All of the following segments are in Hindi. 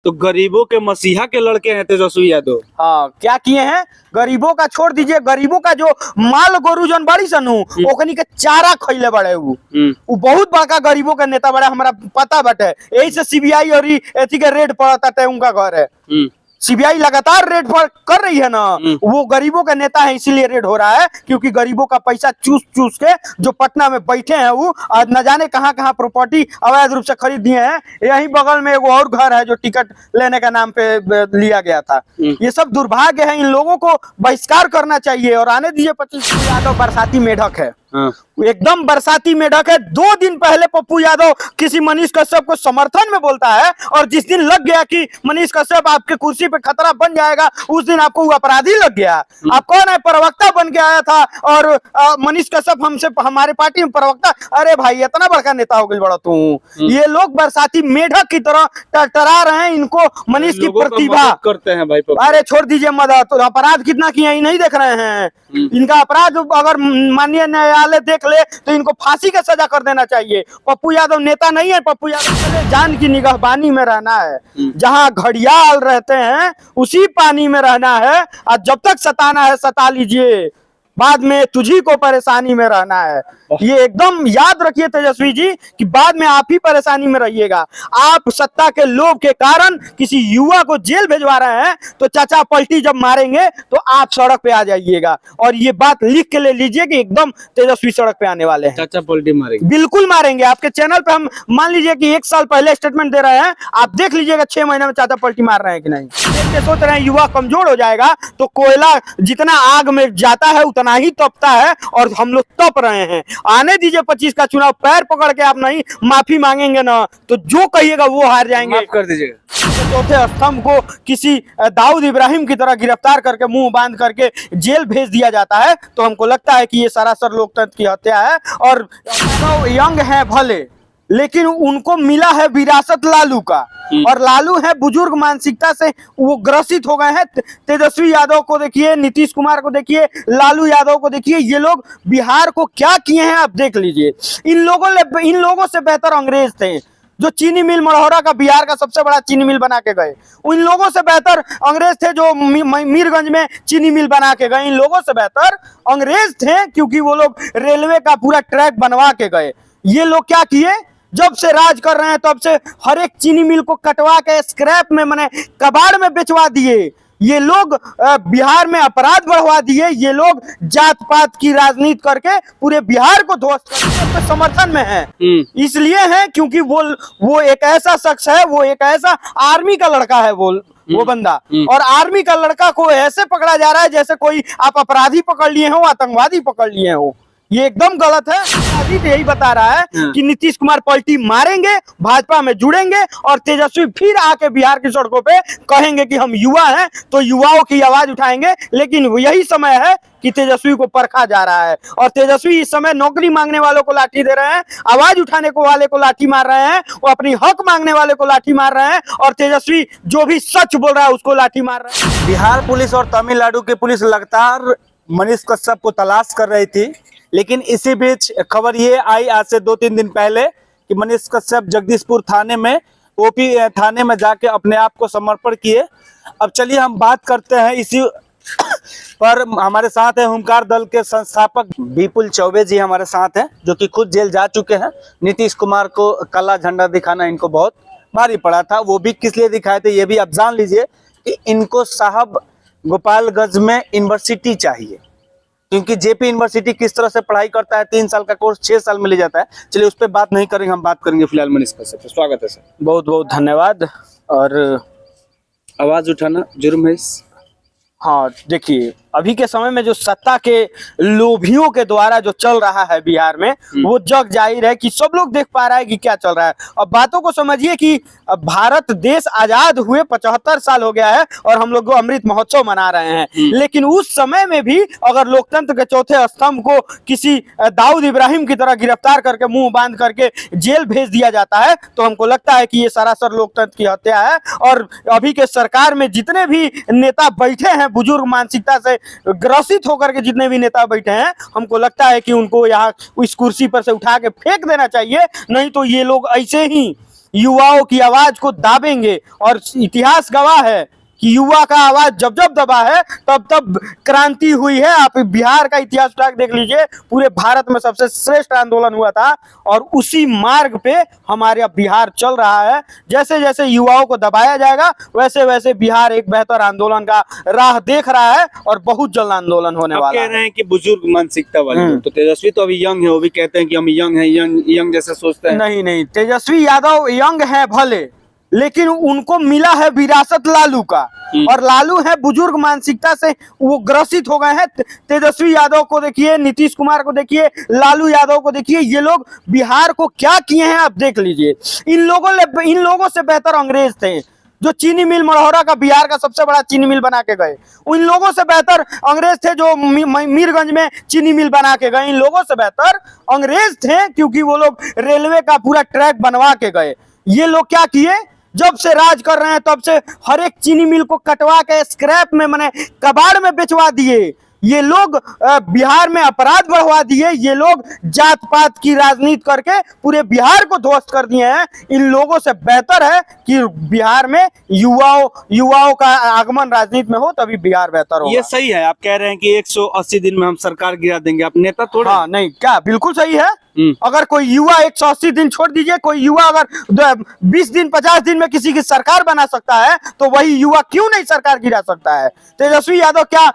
तो गरीबों के मसीहा के लड़के हैं तेजस्वी यादव। हाँ, क्या किए हैं? गरीबों का छोड़ दीजिए, गरीबों का जो माल गोरू जन बड़ी सनु ओकनी के चारा खइले बड़े वो बहुत बड़का गरीबों का नेता बड़ा, हमारा पता बटे। यही से सीबीआई और एथी के रेड पड़ता है, उनका घर है। सीबीआई लगातार रेड कर रही है ना, वो गरीबों का नेता है इसीलिए रेड हो रहा है, क्योंकि गरीबों का पैसा चूस चूस के जो पटना में बैठे हैं वो न जाने कहां कहां प्रॉपर्टी अवैध रूप से खरीद दिए हैं। यही बगल में एक और घर है जो टिकट लेने का नाम पे लिया गया था। ये सब दुर्भाग्य है, इन लोगों को बहिष्कार करना चाहिए और आने दीजिए। 25 यादव बरसाती मेढक है, एकदम बरसाती मेढक है। 2 दिन पहले पप्पू यादव किसी मनीष कश्यप को समर्थन में बोलता है, और जिस दिन लग गया कि मनीष कश्यप आपके कुर्सी पे खतरा बन जाएगा, उस दिन आपको वो अपराधी लग गया। आप कौन है? प्रवक्ता बन के आया था, और मनीष कश्यप हमसे हमारे पार्टी में प्रवक्ता। अरे भाई, इतना बड़का नेता हो गया बड़ा तू। ये लोग बरसाती मेढक की तरह टरटरा रहे हैं, इनको मनीष की प्रतिभा करते हैं भाई। अरे छोड़ दीजिए मदद, तो अपराध कितना किया ही नहीं देख रहे हैं। इनका अपराध अगर माननीय न्यायालय देख ले तो इनको फांसी का सजा कर देना चाहिए। पप्पू यादव नेता नहीं है, पप्पू यादव जान की निगहबानी में रहना है। जहां घड़ियाल रहते हैं उसी पानी में रहना है, और जब तक सताना है सता लीजिए, बाद में तुझी को परेशानी में रहना है। ये एकदम याद रखिए तेजस्वी जी कि बाद में आप ही परेशानी में रहिएगा। आप सत्ता के लोभ के कारण किसी युवा को जेल भेजवा रहे हैं, तो चाचा पलटी जब मारेंगे तो आप सड़क पे आ जाइएगा। और ये बात लिख के ले लीजिए कि एकदम तेजस्वी सड़क पे आने वाले हैं। चाचा पलटी मारेंगे? बिल्कुल मारेंगे। आपके चैनल पे हम मान लीजिए कि 1 साल पहले स्टेटमेंट दे रहे हैं, आप देख लीजिएगा 6 महीने में चाचा पलटी मार रहे हैं कि नहीं। सोच रहे हैं युवा कमजोर हो जाएगा, तो कोयला जितना आग में जाता है उतना ही तपता है, और हम लोग तप रहे हैं। आने दीजिए 25 का चुनाव। पैर पकड़ के आप नहीं माफी मांगेंगे ना, तो जो कहिएगा वो हार जाएंगे। माफ कर दीजिएगा। चौथे स्तंभ को किसी दाऊद इब्राहिम की तरह गिरफ्तार करके मुंह बांध करके जेल भेज दिया जाता है, तो हमको लगता है कि ये सरासर लोकतंत्र की हत्या है। और यंग है भले, लेकिन उनको मिला है विरासत लालू का, और लालू है बुजुर्ग मानसिकता से वो ग्रसित हो गए हैं। तेजस्वी यादव को देखिए, नीतीश कुमार को देखिए, लालू यादव को देखिए, ये लोग बिहार को क्या किए हैं आप देख लीजिए। इन लोगों से बेहतर अंग्रेज थे, जो चीनी मिल मढ़ौरा का बिहार का सबसे बड़ा चीनी मिल बना के गए। इन लोगों से बेहतर अंग्रेज थे जो मीरगंज में चीनी मिल बना के गए। इन लोगों से बेहतर अंग्रेज थे, क्योंकि वो लोग रेलवे का पूरा ट्रैक बनवा के गए। ये लोग क्या किए? जब से राज कर रहे हैं तब से हर एक चीनी मिल को कटवा के स्क्रैप में, माने कबाड़ में बेचवा दिए। ये लोग बिहार में अपराध बढ़वा दिए। ये लोग जात पात की राजनीति करके पूरे बिहार को ध्वस्त करके समर्थन में है। इसलिए है क्योंकि वो एक ऐसा शख्स है, वो एक ऐसा आर्मी का लड़का है वो बंदा। और आर्मी का लड़का को ऐसे पकड़ा जा रहा है जैसे कोई आप अपराधी पकड़ लिए हो, आतंकवादी पकड़ लिए हो। ये एकदम गलत है। अजीत यही बता रहा है कि नीतीश कुमार पलटी मारेंगे, भाजपा में जुड़ेंगे, और तेजस्वी फिर आके बिहार की सड़कों पे कहेंगे कि हम युवा हैं, तो युवाओं की आवाज उठाएंगे। लेकिन यही समय है कि तेजस्वी को परखा जा रहा है, और तेजस्वी इस समय नौकरी मांगने वालों को लाठी दे रहे हैं, आवाज उठाने को वाले को लाठी मार रहे हैं, वो अपनी हक मांगने वाले को लाठी मार रहे हैं, और तेजस्वी जो भी सच बोल रहा है उसको लाठी मार रहे हैं। बिहार पुलिस और तमिलनाडु की पुलिस लगातार मनीष कश्यप को तलाश कर रही थी, लेकिन इसी बीच खबर ये आई आज से 2-3 दिन पहले कि मनीष कश्यप जगदीशपुर थाने में ओपी थाने में जाके अपने आप को समर्पण किए। अब चलिए हम बात करते हैं इसी पर। हमारे साथ है हुंकार दल के संस्थापक विपुल चौबे जी हमारे साथ हैं, जो कि खुद जेल जा चुके हैं। नीतीश कुमार को काला झंडा दिखाना इनको बहुत भारी पड़ा था, वो भी किस लिए दिखाए थे ये भी आप जान लीजिए कि इनको साहब गोपालगंज में यूनिवर्सिटी चाहिए, क्योंकि जेपी यूनिवर्सिटी किस तरह से पढ़ाई करता है, 3 साल का कोर्स 6 साल में ले जाता है। चलिए उस पर बात नहीं करेंगे, हम बात करेंगे फिलहाल मनीष कश्यप से। स्वागत है सर। बहुत बहुत धन्यवाद। और आवाज उठाना जुर्म है। हाँ, देखिए अभी के समय में जो सत्ता के लोभियों के द्वारा जो चल रहा है बिहार में, वो जग जाहिर है कि सब लोग देख पा रहा है कि क्या चल रहा है। अब बातों को समझिए कि भारत देश आजाद हुए 75 साल हो गया है, और हम लोग अमृत महोत्सव मना रहे हैं। लेकिन उस समय में भी अगर लोकतंत्र के चौथे स्तंभ को किसी दाऊद इब्राहिम की तरह गिरफ्तार करके मुंह बांध करके जेल भेज दिया जाता है, तो हमको लगता है कि ये सरासर लोकतंत्र की हत्या है। और अभी के सरकार में जितने भी नेता बैठे हैं बुजुर्ग मानसिकता से ग्रसित होकर के, जितने भी नेता बैठे हैं, हमको लगता है कि उनको यहाँ इस कुर्सी पर से उठा के फेंक देना चाहिए। नहीं तो ये लोग ऐसे ही युवाओं की आवाज को दाबेंगे। और इतिहास गवाह है कि युवा का आवाज जब जब दबा है तब तब क्रांति हुई है। आप बिहार का इतिहास उठा के देख लीजिए, पूरे भारत में सबसे श्रेष्ठ आंदोलन हुआ था और उसी मार्ग पे हमारे अब बिहार चल रहा है। जैसे जैसे युवाओं को दबाया जाएगा वैसे वैसे बिहार एक बेहतर आंदोलन का राह देख रहा है और बहुत जल्द आंदोलन होने आप वाला कह रहे हैं कि बुजुर्ग मानसिकता वाले लोग, तो तेजस्वी तो अभी यंग है, वो भी कहते हैं कि हम यंग हैं, यंग जैसा सोचते हैं। नहीं नहीं, तेजस्वी यादव यंग है भले, लेकिन उनको मिला है विरासत लालू का, और लालू है बुजुर्ग मानसिकता से वो ग्रसित हो गए हैं। तेजस्वी यादव को देखिए, नीतीश कुमार को देखिए, लालू यादव को देखिए, ये लोग बिहार को क्या किए हैं आप देख लीजिए। इन लोगों से बेहतर अंग्रेज थे जो चीनी मिल मढ़ौरा का बिहार का सबसे बड़ा चीनी मिल बना के गए। इन लोगों से बेहतर अंग्रेज थे जो मीरगंज में चीनी मिल बना के गए। इन लोगों से बेहतर अंग्रेज थे क्योंकि वो लोग रेलवे का पूरा ट्रैक बनवा के गए। ये लोग क्या किए, जब से राज कर रहे हैं तब से हर एक चीनी मिल को कटवा के स्क्रैप में माने कबाड़ में बेचवा दिए। ये लोग बिहार में अपराध बढ़वा दिए। ये लोग जात पात की राजनीति करके पूरे बिहार को ध्वस्त कर दिए हैं। इन लोगों से बेहतर है कि बिहार में युवाओं का आगमन राजनीति में हो, तभी बिहार बेहतर होगा। ये सही है, आप कह रहे हैं कि 180 दिन में हम सरकार गिरा देंगे, आप नेता थोड़े। हाँ नहीं, क्या बिल्कुल सही है। अगर कोई युवा 180 दिन छोड़ दीजिए, कोई युवा अगर 20 दिन 50 दिन में किसी की सरकार बना सकता है तो वही युवा क्यों नहीं सरकार गिरा सकता है। तेजस्वी यादव क्या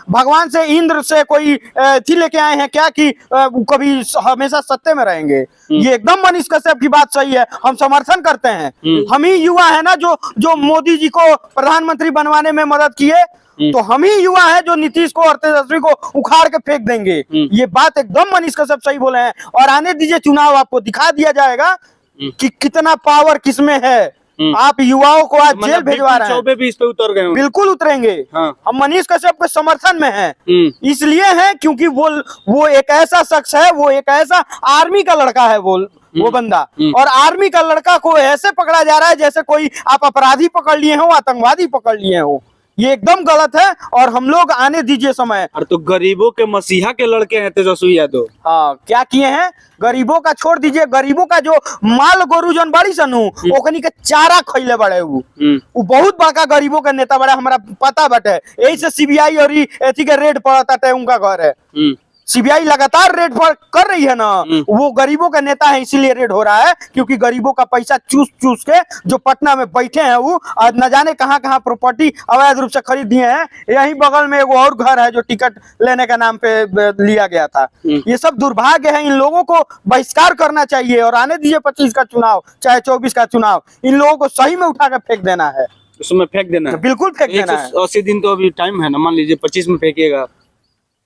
भगवान से, इंद्र से कोई थी लेके आए हैं क्या कि कभी हमेशा सत्ते में रहेंगे। ये एकदम मनीष कश्यप की बात सही है, हम समर्थन करते हैं। हम ही युवा है ना जो मोदी जी को प्रधानमंत्री बनवाने में मदद किए, तो हम ही युवा हैं जो नीतीश को और तेजस्वी को उखाड़ के फेंक देंगे। ये बात एकदम मनीष कश्यप सही बोले हैं। और आने दीजिए चुनाव, आपको दिखा दिया जाएगा कि कितना पावर किसमें है। आप युवाओं को आज जेल भेजवा रहे हैं। चौबे भी इस पे उतर गए। बिल्कुल उतरेंगे। हाँ। हम मनीष कश्यप के समर्थन में हैं। इसलिए हैं क्योंकि वो एक ऐसा शख्स है, वो एक ऐसा आर्मी का लड़का है वो बंदा। और आर्मी का लड़का को ऐसे पकड़ा जा रहा है जैसे कोई आप अपराधी पकड़ लिए हो, आतंकवादी पकड़ लिए हो। ये एकदम गलत है और हम लोग आने दीजिए समय। और तो गरीबों के मसीहा के लड़के हैं तेजस्वी यादव। हाँ, क्या किए हैं, गरीबों का छोड़ दीजिए, गरीबों का जो माल गोरू जन बड़ी सनू ओकनी के चारा खैले बड़े वो बहुत बड़का गरीबों का नेता बड़ा, हमारा पता बटे। यही से सीबीआई और एथी के रेड पड़ता है, उनका घर है। सीबीआई लगातार रेड कर रही है ना, वो गरीबों का नेता है इसीलिए रेड हो रहा है, क्योंकि गरीबों का पैसा चूस चूस के जो पटना में बैठे हैं वो न जाने कहां कहां प्रॉपर्टी अवैध रूप से खरीद दिए हैं। यहीं बगल में एगो और घर है जो टिकट लेने का नाम पे लिया गया था। ये सब दुर्भाग्य है, इन लोगों को बहिष्कार करना चाहिए और आने दीजिए 25 का चुनाव चाहे 24 का चुनाव, इन लोगों को सही में उठा के फेंक देना है, उसमें फेंक देना है। बिल्कुल फेंक देना है। 180 दिन तो अभी टाइम है ना, मान लीजिए 25 में फेंकिएगा।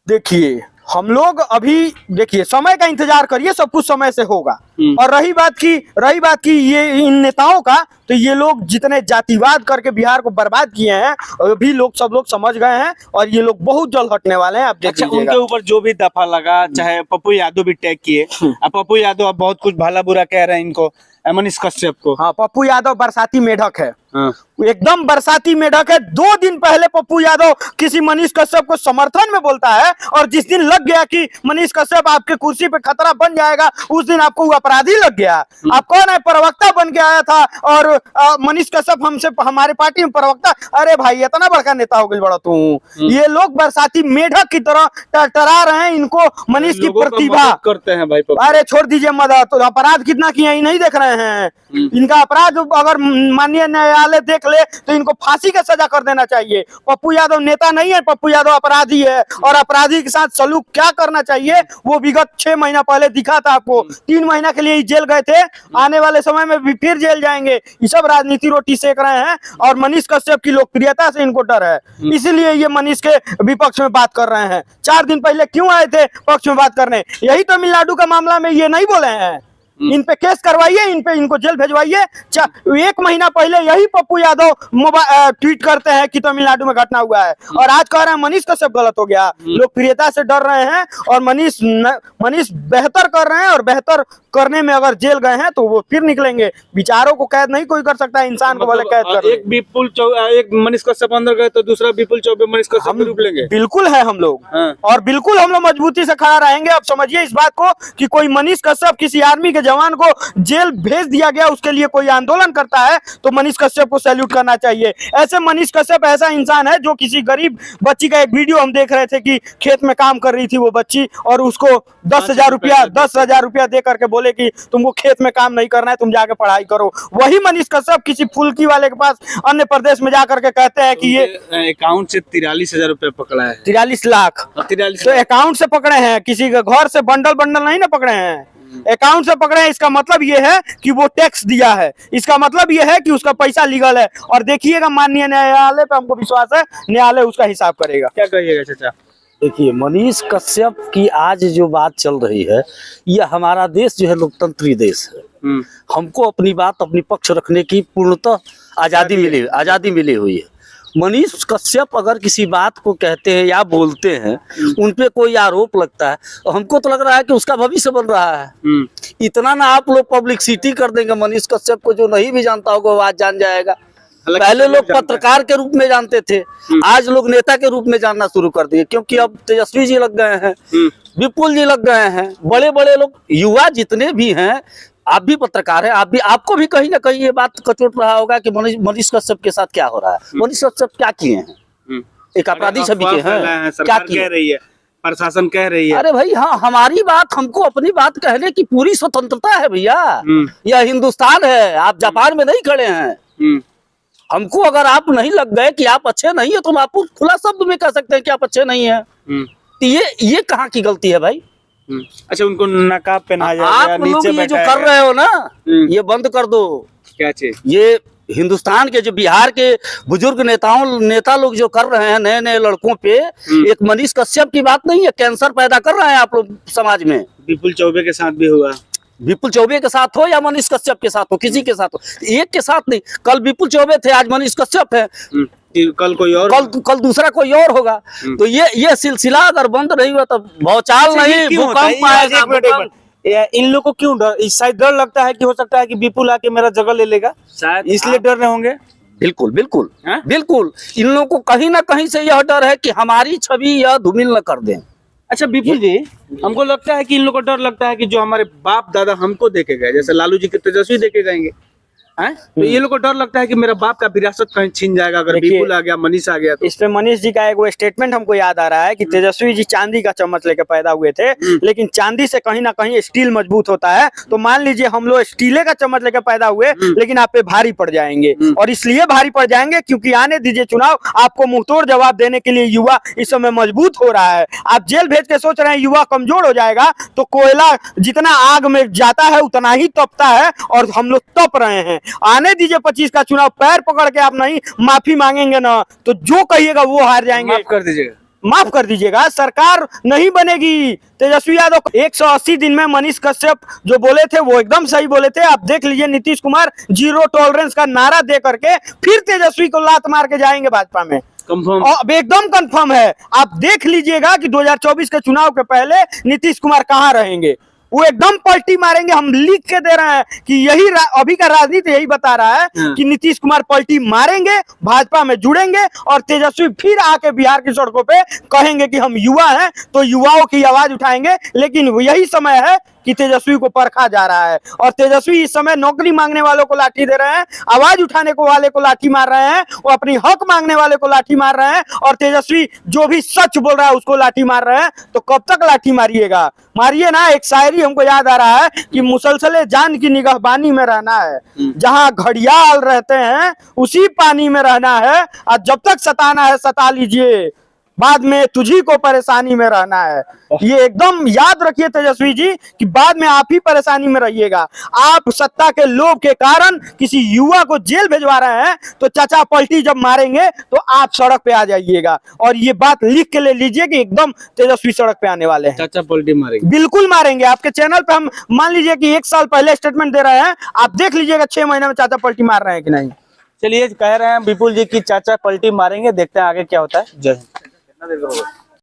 देखिए हम लोग अभी देखिए समय का इंतजार करिए, सब कुछ समय से होगा। और रही बात की ये इन नेताओं का, तो ये लोग जितने जातिवाद करके बिहार को बर्बाद किए हैं अभी सब लोग समझ गए हैं और ये लोग बहुत जल्द हटने वाले हैं। आप देख लीजिएगा। उनके ऊपर जो भी दफा लगा, चाहे पप्पू यादव भी टैग किए, अब पप्पू यादव अब बहुत कुछ भला बुरा कह रहे हैं इनको, मनीष कश्यप को। हाँ, पप्पू यादव बरसाती मेढक है। हाँ। एकदम बरसाती मेढक है। 2 दिन पहले पप्पू यादव किसी मनीष कश्यप को समर्थन में बोलता है और जिस दिन लग गया कि मनीष कश्यप आपके कुर्सी पे खतरा बन जाएगा, उस दिन आपको वो अपराधी लग गया। आप कौन है, प्रवक्ता बन के आया था और मनीष कश्यप हमसे हमारे पार्टी में प्रवक्ता। अरे भाई इतना बड़का नेता हो गया बड़ा तू। ये लोग बरसाती मेढक की तरह टरटरा रहे हैं। इनको मनीष की प्रतिभा करते हैं भाई। अरे छोड़ दीजिए मदद, तो अपराध कितना किए हैं नहीं देख रहे हैं। इनका अपराध अगर माननीय न्यायालय देख ले तो इनको फांसी का सजा कर देना चाहिए। पप्पू यादव नेता नहीं है, पप्पू यादव अपराधी है और अपराधी के साथ सलूक क्या करना चाहिए वो विगत 6 महीना पहले दिखा था आपको। 3 महीना के लिए जेल गए थे, आने वाले समय में भी फिर जेल जाएंगे। ये सब राजनीति रोटी सेक रहे हैं और मनीष कश्यप की लोकप्रियता से इनको डर है, इसीलिए ये मनीष के विपक्ष में बात कर रहे हैं। 4 दिन पहले क्यों आए थे पक्ष में बात करने? यही तमिलनाडु का मामला में ये नहीं बोले हैं। इन पे केस करवाइए, इनको जेल भेजवाइए। 1 महीना पहले यही पप्पू यादव ट्वीट करते हैं कि तमिलनाडु में घटना हुआ है और आज कह रहे हैं मनीष कश्यप गलत हो गया। लोकप्रियता से डर रहे हैं और मनीष बेहतर कर रहे हैं और बेहतर करने में अगर जेल गए हैं तो वो फिर निकलेंगे। विचारों को कैद नहीं कोई कर सकता, इंसान को भले कैद कर। एक मनीष कश्यप अंदर गए तो दूसरा विपुल चौबे मनीष कश्यप रूप लेंगे। बिल्कुल है हम लोग। हाँ। और बिल्कुल हम लोग मजबूती से खड़ा रहेंगे। अब समझिए इस बात को कि कोई मनीष कश्यप किसी आर्मी के जवान को जेल भेज दिया गया, उसके लिए कोई आंदोलन करता है तो मनीष कश्यप को सैल्यूट करना चाहिए। ऐसे मनीष कश्यप ऐसा इंसान है जो किसी गरीब बच्ची का एक वीडियो हम देख रहे थे कि खेत में काम कर रही थी वो बच्ची, और उसको 10,000 रुपया दे करके बोले कि तुमको खेत में काम नहीं करना है, तुम जाके पढ़ाई करो। वही मनीष कश्यप किसी फुल्की वाले के पास अन्य प्रदेश में जाकर के कहते हैं कि ये अकाउंट से 43,000 रुपए पकड़ा है। 43 लाख 43 तो अकाउंट से पकड़े हैं, किसी के घर से बंडल बंडल नहीं ना पकड़े हैं, अकाउंट से पकड़े हैं। इसका मतलब ये है कि वो टैक्स दिया है, इसका मतलब ये है कि उसका पैसा लीगल है। और देखिएगा माननीय न्यायालय पे हमको विश्वास है, न्यायालय उसका हिसाब करेगा। क्या कहिएगा चाचा? देखिए, मनीष कश्यप की आज जो बात चल रही है, यह हमारा देश जो है लोकतंत्री देश है। हमको अपनी बात, अपनी पक्ष रखने की पूर्णतः आज़ादी मिली हुई है। मनीष कश्यप अगर किसी बात को कहते हैं या बोलते हैं, उन पे कोई आरोप लगता है, तो हमको तो लग रहा है कि उसका भविष्य बन रहा है। इतना ना आप लोग पब्लिसिटी कर देंगे मनीष कश्यप को, जो नहीं भी जानता होगा वो आज जान जाएगा। पहले लोग पत्रकार के रूप में जानते थे, आज लोग नेता के रूप में जानना शुरू कर दिए, क्योंकि अब तेजस्वी जी लग गए हैं, विपुल जी लग गए हैं, बड़े बड़े लोग, युवा जितने भी हैं, आप भी पत्रकार हैं, आपको भी कहीं ना कहीं ये बात कचोट रहा होगा कि मनीष कश्यप के साथ क्या हो रहा है। मनीष कश्यप क्या किए हैं? एक अपराधी छवि के हैं, क्या कह रही है, प्रशासन कह रही है। अरे भाई, हाँ, हमारी बात, हमको अपनी बात कहने की पूरी स्वतंत्रता है भैया। यह हिंदुस्तान है, आप जापान में नहीं खड़े हैं। हमको अगर आप नहीं लग गए कि आप अच्छे नहीं है, तो हम आपको खुला शब्द में कह सकते हैं कि आप अच्छे नहीं है। तो ये कहाँ की गलती है भाई? अच्छा, उनको नकाब पहनाया जाए, आप लोग ये जो कर रहे हो ना, ये बंद कर दो। क्या चीज? ये हिंदुस्तान के जो बिहार के बुजुर्ग नेता लोग जो कर रहे हैं नए नए लड़कों पे, एक मनीष कश्यप की बात नहीं है, कैंसर पैदा कर रहे हैं आप लोग समाज में। विपुल चौबे के साथ भी हुआ। विपुल चौबे के साथ हो या मनीष कश्यप के साथ हो, किसी के साथ हो, एक के साथ नहीं। कल विपुल चौबे थे, आज मनीष कश्यप है, कल कोई और, कल दूसरा कोई और होगा। तो ये सिलसिला अगर बंद नहीं हुआ तो भौचाल नहीं, भूकंप आएगा। इन लोगों को क्यों डर? शायद डर लगता है कि हो सकता है कि विपुल आके मेरा जगह ले लेगा, शायद इसलिए डर रहे होंगे। बिल्कुल बिल्कुल बिल्कुल, इन लोगों को कहीं ना कहीं से यह डर है कि हमारी छवि यह धूमिल न कर दें। अच्छा विपुल जी, हमको लगता है कि इन लोगों को डर लगता है कि जो हमारे बाप दादा हमको देके गए, जैसे लालू जी के तेजस्वी देके जाएंगे, तो ये लोग को डर लगता है कि मेरा बाप का विरासत कहीं छीन जाएगा अगर विपुल आ गया, मनीष आ गया तो। इस पे मनीष जी का एक वो स्टेटमेंट हमको याद आ रहा है कि तेजस्वी जी चांदी का चम्मच लेके पैदा हुए थे, लेकिन चांदी से कहीं ना कहीं स्टील मजबूत होता है। तो मान लीजिए हम लोग स्टीले का चम्मच लेके पैदा हुए, लेकिन आप पे भारी पड़ जाएंगे। और इसलिए भारी पड़ जाएंगे क्योंकि आने दीजिए चुनाव, आपको मुंहतोड़ जवाब देने के लिए युवा इस समय मजबूत हो रहा है। आप जेल भेज के सोच रहे हैं युवा कमजोर हो जाएगा, तो कोयला जितना आग में जाता है उतना ही तपता है, और हम लोग तप रहे हैं। आने दीजिए 25 का चुनाव, पैर पकड़ के आप नहीं माफी मांगेंगे ना, तो जो कहिएगा वो हार जाएंगे। माफ कर दीजिएगा, सरकार नहीं बनेगी। तेजस्वी यादव 180 दिन में मनीष कश्यप जो बोले थे वो एकदम सही बोले थे। आप देख लीजिए, नीतीश कुमार जीरो टॉलरेंस का नारा दे करके फिर तेजस्वी को लात मार के जाएंगे भाजपा में, अब एकदम कंफर्म है। आप देख लीजिएगा कि 2024 के चुनाव के पहले नीतीश कुमार कहां रहेंगे, वो एकदम पलटी मारेंगे। हम लिख के दे रहे हैं कि यही अभी का राजनीति यही बता रहा है कि नीतीश कुमार पलटी मारेंगे, भाजपा में जुड़ेंगे, और तेजस्वी फिर आके बिहार की सड़कों पे कहेंगे कि हम युवा हैं, तो युवाओं की आवाज उठाएंगे। लेकिन यही समय है कि तेजस्वी को परखा जा रहा है, और तेजस्वी इस समय नौकरी मांगने वालों को लाठी दे रहे हैं, आवाज उठाने को वाले को लाठी मार रहे हैं, वो अपनी हक मांगने वाले को लाठी मार रहे हैं, और तेजस्वी जो भी सच बोल रहा है उसको लाठी मार रहे हैं। तो कब तक लाठी मारिएगा? मारिए ना। एक शायरी हमको याद आ रहा है कि मुसलसले जान की निगहबानी में रहना है, जहां घड़ियाल रहते हैं उसी पानी में रहना है, और जब तक सताना है सता लीजिए, बाद में तुझी को परेशानी में रहना है। ये एकदम याद रखिए तेजस्वी जी कि बाद में आप ही परेशानी में रहिएगा। आप सत्ता के लोभ के कारण किसी युवा को जेल भिजवा रहे हैं, तो चाचा पलटी जब मारेंगे तो आप सड़क पे आ जाइएगा। और ये बात लिख के ले लीजिए कि एकदम तेजस्वी सड़क पे आने वाले हैं। चाचा पलटी मारेंगे? बिल्कुल मारेंगे। आपके चैनल पे हम मान लीजिए कि 1 साल पहले स्टेटमेंट दे रहे हैं, आप देख लीजिएगा 6 महीने में चाचा पलटी मार रहे हैं कि नहीं। चलिए, कह रहे हैं विपुल जी की चाचा पलटी मारेंगे, देखते हैं आगे क्या होता है। जय हिंद।